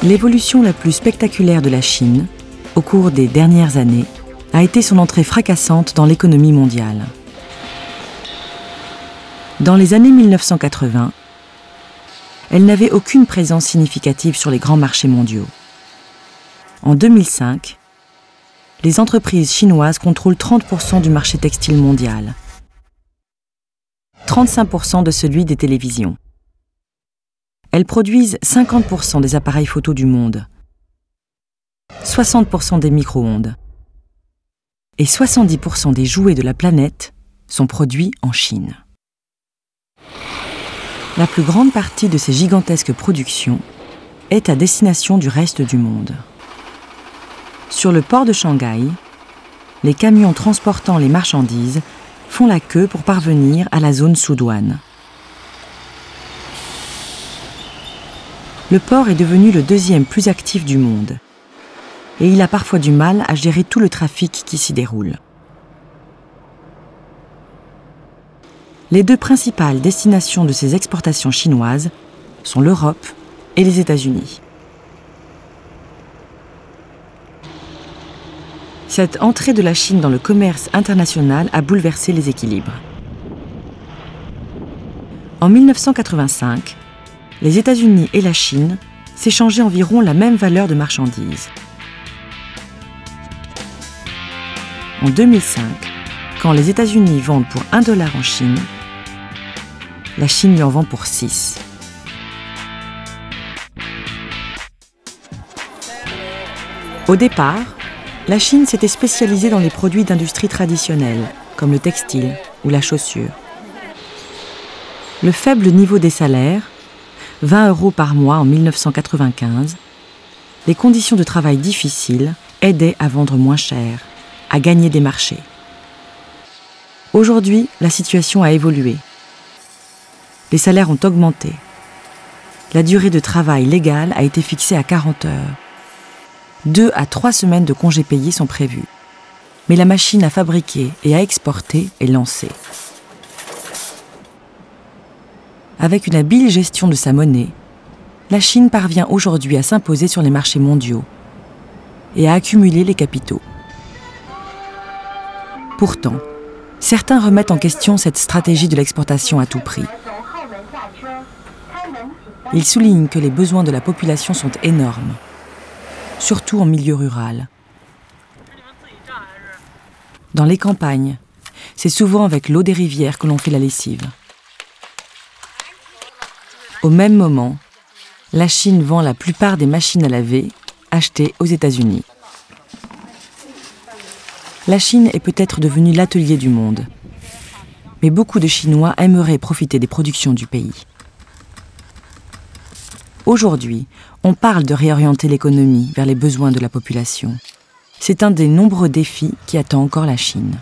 L'évolution la plus spectaculaire de la Chine, au cours des dernières années, a été son entrée fracassante dans l'économie mondiale. Dans les années 1980, elle n'avait aucune présence significative sur les grands marchés mondiaux. En 2005, les entreprises chinoises contrôlent 30% du marché textile mondial, 35% de celui des télévisions. Elles produisent 50% des appareils photo du monde, 60% des micro-ondes et 70% des jouets de la planète sont produits en Chine. La plus grande partie de ces gigantesques productions est à destination du reste du monde. Sur le port de Shanghai, les camions transportant les marchandises font la queue pour parvenir à la zone sous douane. Le port est devenu le deuxième plus actif du monde et il a parfois du mal à gérer tout le trafic qui s'y déroule. Les deux principales destinations de ces exportations chinoises sont l'Europe et les États-Unis. Cette entrée de la Chine dans le commerce international a bouleversé les équilibres. En 1985, les États-Unis et la Chine s'échangeaient environ la même valeur de marchandises. En 2005, quand les États-Unis vendent pour $1 en Chine, la Chine lui en vend pour 6. Au départ, la Chine s'était spécialisée dans les produits d'industrie traditionnels, comme le textile ou la chaussure. Le faible niveau des salaires, 20 € par mois en 1995, les conditions de travail difficiles aidaient à vendre moins cher, à gagner des marchés. Aujourd'hui, la situation a évolué. Les salaires ont augmenté. La durée de travail légale a été fixée à 40 heures. 2 à 3 semaines de congés payés sont prévues. Mais la machine à fabriquer et à exporter est lancée. Avec une habile gestion de sa monnaie, la Chine parvient aujourd'hui à s'imposer sur les marchés mondiaux et à accumuler les capitaux. Pourtant, certains remettent en question cette stratégie de l'exportation à tout prix. Ils soulignent que les besoins de la population sont énormes, surtout en milieu rural. Dans les campagnes, c'est souvent avec l'eau des rivières que l'on fait la lessive. Au même moment, la Chine vend la plupart des machines à laver achetées aux États-Unis. La Chine est peut-être devenue l'atelier du monde, mais beaucoup de Chinois aimeraient profiter des productions du pays. Aujourd'hui, on parle de réorienter l'économie vers les besoins de la population. C'est un des nombreux défis qui attend encore la Chine.